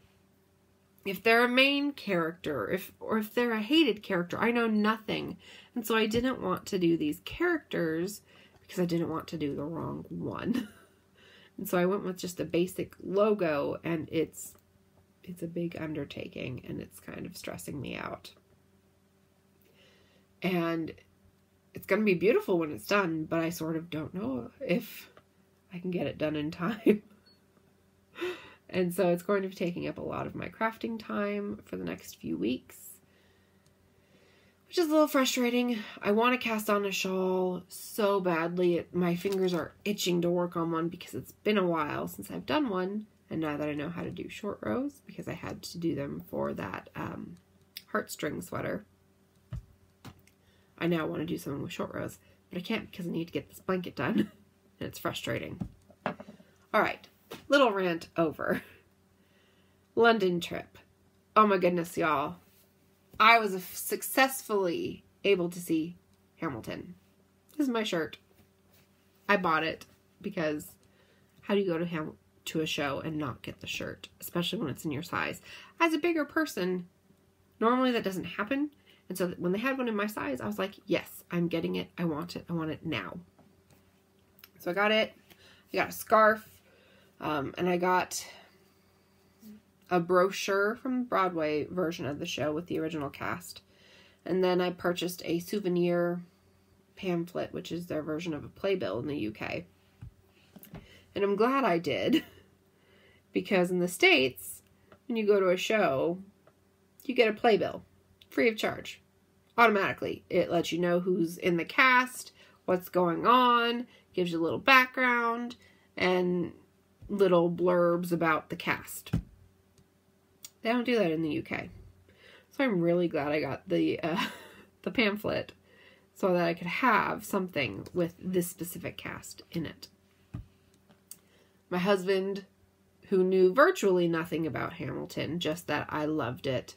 if they're a main character, or if they're a hated character. I know nothing. And so I didn't want to do these characters because I didn't want to do the wrong one. And so I went with just a basic logo, and it's a big undertaking, and it's kind of stressing me out. And it's going to be beautiful when it's done, but I sort of don't know if I can get it done in time. And so it's going to be taking up a lot of my crafting time for the next few weeks, which is a little frustrating. I want to cast on a shawl so badly. My fingers are itching to work on one because it's been a while since I've done one. And now that I know how to do short rows, because I had to do them for that heartstring sweater, I now want to do something with short rows, but I can't because I need to get this blanket done, and it's frustrating. All right, little rant over. London trip. Oh my goodness, y'all. I was successfully able to see Hamilton. This is my shirt. I bought it because how do you go to a show and not get the shirt, especially when it's in your size? As a bigger person, normally that doesn't happen. And so when they had one in my size, I was like, yes, I'm getting it. I want it. I want it now. So I got it. I got a scarf. And I got a brochure from the Broadway version of the show with the original cast. And then I purchased a souvenir pamphlet, which is their version of a playbill in the UK. And I'm glad I did, because in the States, when you go to a show, you get a playbill. Free of charge. Automatically. It lets you know who's in the cast, what's going on, gives you a little background, and little blurbs about the cast. They don't do that in the UK. So I'm really glad I got the pamphlet so that I could have something with this specific cast in it. My husband, who knew virtually nothing about Hamilton, just that I loved it,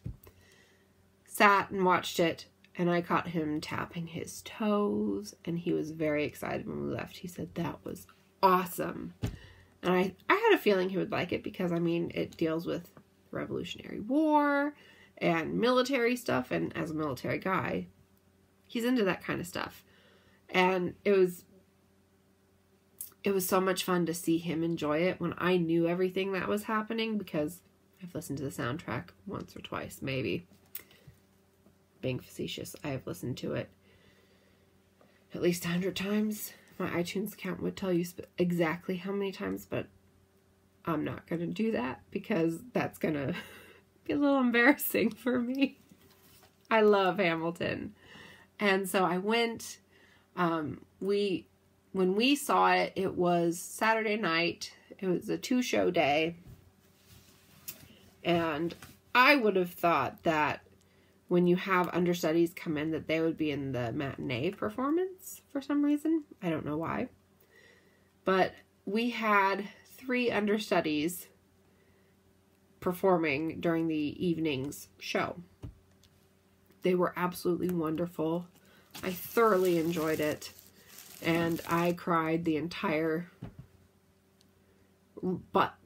sat and watched it, and I caught him tapping his toes, and he was very excited when we left. He said, that was awesome. And I had a feeling he would like it because, I mean, it deals with the Revolutionary War and military stuff, and as a military guy, he's into that kind of stuff. And it was so much fun to see him enjoy it when I knew everything that was happening, because I've listened to the soundtrack once or twice, maybe. Being facetious, I have listened to it at least 100 times. My iTunes account would tell you exactly how many times, but I'm not going to do that because that's going to be a little embarrassing for me. I love Hamilton. And so I went, when we saw it, it was Saturday night. It was a 2-show day. And I would have thought that when you have understudies come in, that they would be in the matinee performance for some reason. I don't know why. But we had 3 understudies performing during the evening's show. They were absolutely wonderful. I thoroughly enjoyed it. And I cried the entire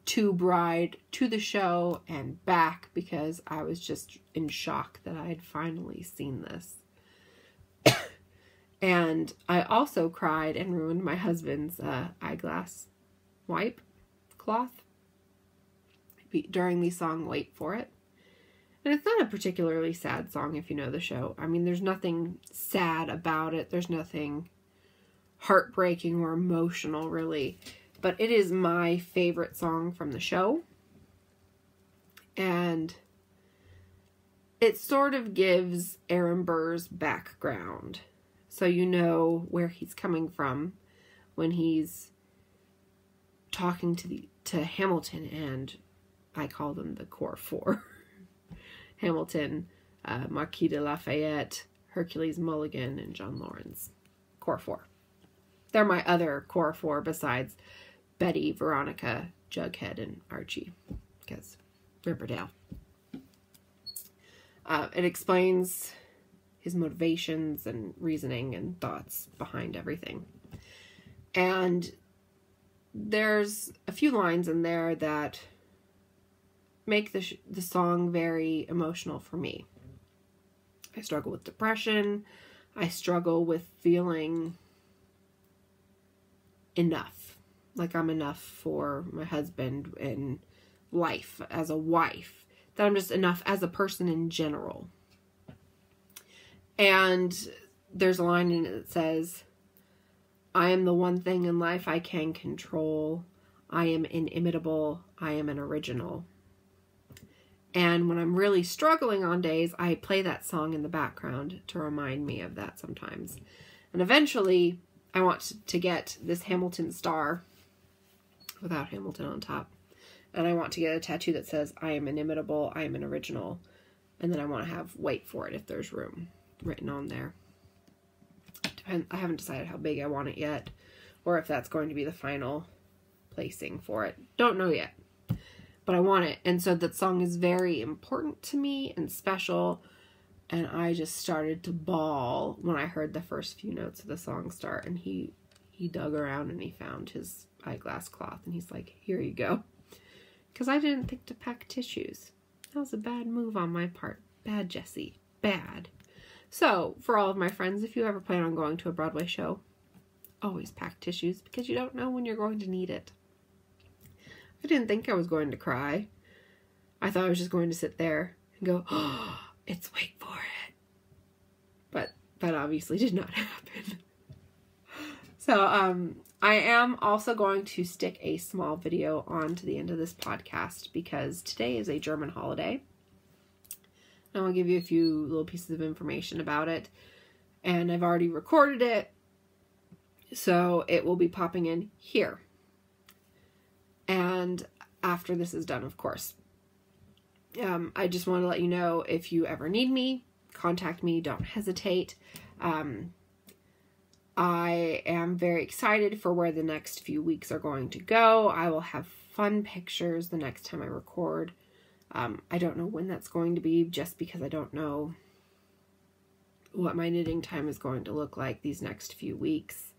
tube ride to the show and back because I was just in shock that I had finally seen this. And I also cried and ruined my husband's eyeglass wipe cloth during the song Wait For It. And it's not a particularly sad song if you know the show. I mean, there's nothing sad about it. There's nothing heartbreaking or emotional, really. But it is my favorite song from the show. And it sort of gives Aaron Burr's background. So you know where he's coming from when he's talking to Hamilton, and I call them the Core Four. Hamilton, Marquis de Lafayette, Hercules Mulligan, and John Lawrence. Core Four. They're my other Core Four besides Betty, Veronica, Jughead, and Archie, because Riverdale. It explains his motivations and reasoning and thoughts behind everything. And there's a few lines in there that make the song very emotional for me. I struggle with depression. I struggle with feeling enough. Like I'm enough for my husband in life as a wife. That I'm just enough as a person in general. And there's a line in it that says, I am the one thing in life I can control. I am inimitable. I am an original. And when I'm really struggling on days, I play that song in the background to remind me of that sometimes. And eventually, I want to get this Hamilton star without Hamilton on top. And I want to get a tattoo that says, I am inimitable, I am an original. And then I want to have Wait For It if there's room written on there. I haven't decided how big I want it yet, or if that's going to be the final placing for it. Don't know yet, but I want it. And so that song is very important to me and special. And I just started to bawl when I heard the first few notes of the song start. And he dug around and he found his eyeglass cloth. And he's like, here you go. Because I didn't think to pack tissues. That was a bad move on my part. Bad, Jessie. Bad. So, for all of my friends, if you ever plan on going to a Broadway show, always pack tissues because you don't know when you're going to need it. I didn't think I was going to cry. I thought I was just going to sit there and go, oh, it's Wait For It. But that obviously did not happen. So, I am also going to stick a small video on to the end of this podcast because today is a German holiday. And I'll give you a few little pieces of information about it. And I've already recorded it, so it will be popping in here. And after this is done, of course. I just want to let you know, if you ever need me, contact me. Don't hesitate. I am very excited for where the next few weeks are going to go. I will have fun pictures the next time I record. I don't know when that's going to be, just because I don't know what my knitting time is going to look like these next few weeks.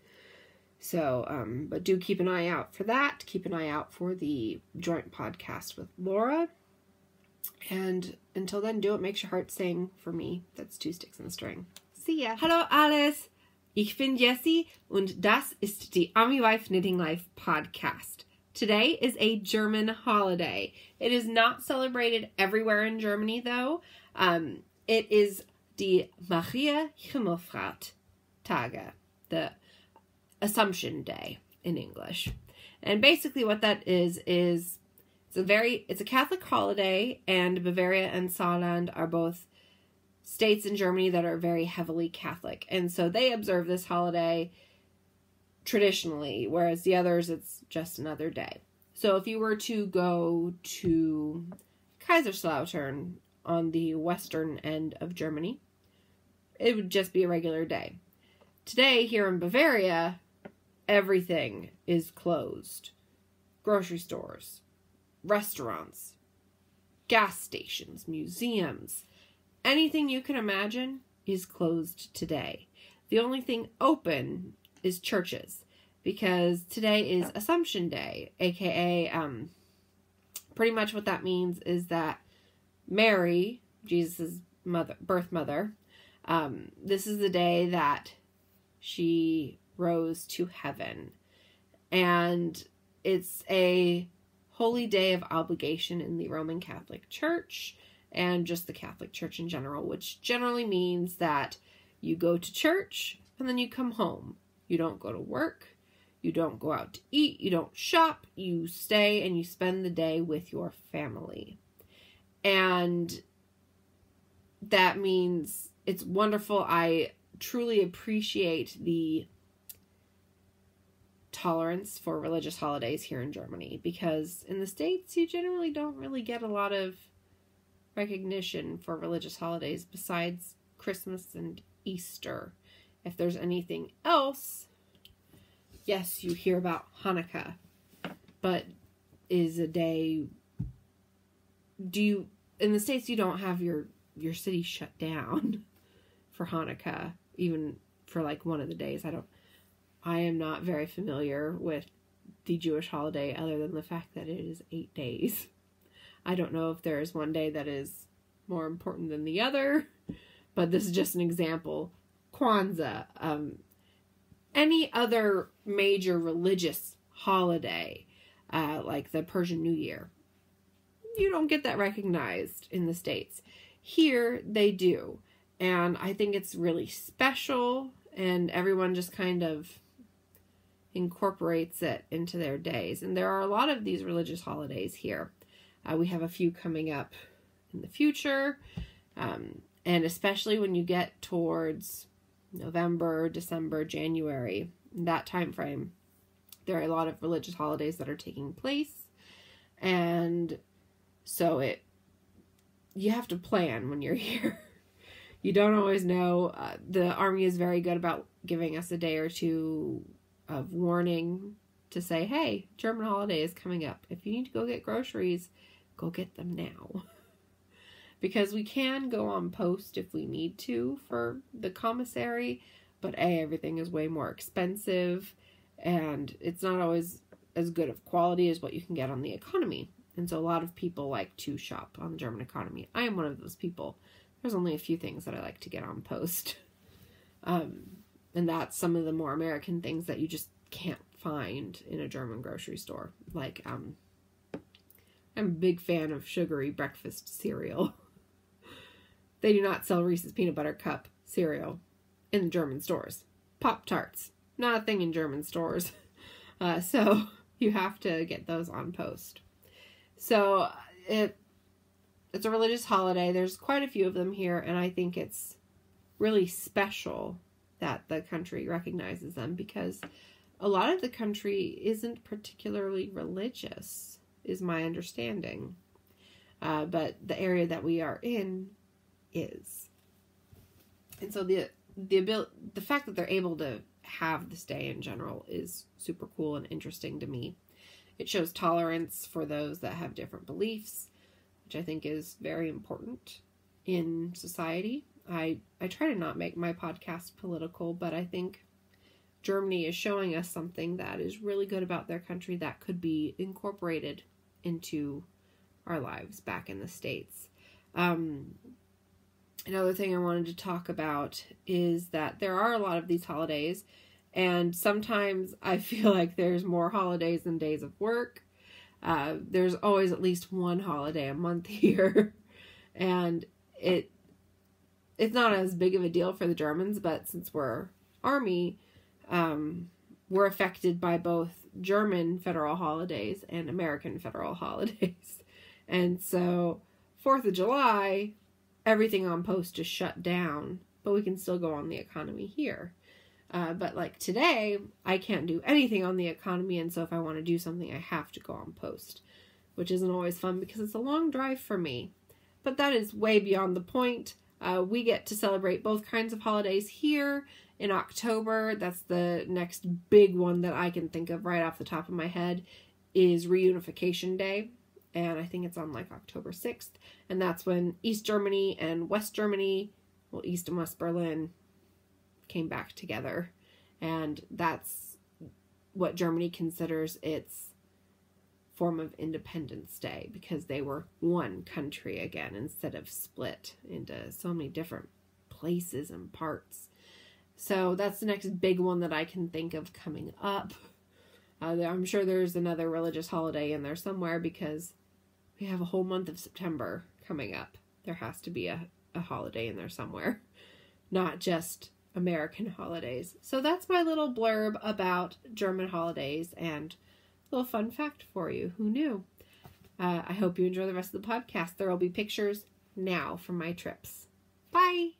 So, but do keep an eye out for that. Keep an eye out for the joint podcast with Laura. And until then, do what makes your heart sing. For me, that's 2 sticks and a string. See ya. Hallo alles. Ich bin Jessie und das ist die Army Wife Knitting Life podcast. Today is a German holiday. It is not celebrated everywhere in Germany, though. It is die Maria Himmelfahrt Tage, the Assumption Day in English. And basically what that is it's a Catholic holiday, and Bavaria and Saarland are both states in Germany that are very heavily Catholic. And so they observe this holiday traditionally, whereas the others, it's just another day. So if you were to go to Kaiserslautern on the western end of Germany, it would just be a regular day. Today, here in Bavaria, everything is closed. Grocery stores, restaurants, gas stations, museums, anything you can imagine is closed today. The only thing open is churches, because today is Assumption Day, aka pretty much what that means is that Mary, Jesus' birth mother, this is the day that she rose to heaven. And it's a holy day of obligation in the Roman Catholic Church, and just the Catholic Church in general, which generally means that you go to church and then you come home. You don't go to work, you don't go out to eat, you don't shop, you stay and you spend the day with your family. And that means it's wonderful. I truly appreciate the tolerance for religious holidays here in Germany, because in the States you generally don't really get a lot of recognition for religious holidays besides Christmas and Easter. If there's anything else, yes, you hear about Hanukkah, but is a day, in the States you don't have your city shut down for Hanukkah, even for like one of the days. I am not very familiar with the Jewish holiday other than the fact that it is 8 days. I don't know if there is one day that is more important than the other, but this is just an example. Kwanzaa, any other major religious holiday, like the Persian New Year, you don't get that recognized in the States. Here, they do. And I think it's really special, and everyone just kind of incorporates it into their days. And there are a lot of these religious holidays here. We have a few coming up in the future, and especially when you get towards November, December, January, that time frame, there are a lot of religious holidays that are taking place, and so you have to plan when you're here. You don't always know. The Army is very good about giving us a day or two of warning to say, hey, German holiday is coming up. If you need to go get groceries, go get them now. Because we can go on post if we need to for the commissary, but everything is way more expensive, and it's not always as good of quality as what you can get on the economy. And so a lot of people like to shop on the German economy. I am one of those people. There's only a few things that I like to get on post. And that's some of the more American things that you just can't find in a German grocery store. Like, I'm a big fan of sugary breakfast cereal. They do not sell Reese's Peanut Butter Cup cereal in the German stores. Pop-Tarts, not a thing in German stores. So you have to get those on post. So it's a religious holiday. There's quite a few of them here, and I think it's really special that the country recognizes them, because a lot of the country isn't particularly religious, is my understanding. but the area that we are in is. And so the fact that they're able to have this day in general is super cool and interesting to me. It shows tolerance for those that have different beliefs, which I think is very important in society. I try to not make my podcast political, but I think Germany is showing us something that is really good about their country that could be incorporated into our lives back in the States. Another thing I wanted to talk about is that there are a lot of these holidays, and sometimes I feel like there's more holidays than days of work. There's always at least one holiday a month here, and it's not as big of a deal for the Germans, but since we're Army, we're affected by both German federal holidays and American federal holidays. And so 4th of July, everything on post is shut down, but we can still go on the economy here. But like today, I can't do anything on the economy, and so if I want to do something, I have to go on post, which isn't always fun because it's a long drive for me. But that is way beyond the point. We get to celebrate both kinds of holidays here in October. That's the next big one that I can think of right off the top of my head is Reunification Day. And I think it's on like October 6th. And that's when East Germany and West Germany, well, East and West Berlin, came back together. And that's what Germany considers its form of Independence Day, because they were one country again instead of split into so many different places and parts. So that's the next big one that I can think of coming up. I'm sure there's another religious holiday in there somewhere because we have a whole month of September coming up. There has to be a holiday in there somewhere, not just American holidays. So that's my little blurb about German holidays and a little fun fact for you. Who knew? I hope you enjoy the rest of the podcast. There will be pictures now from my trips. Bye!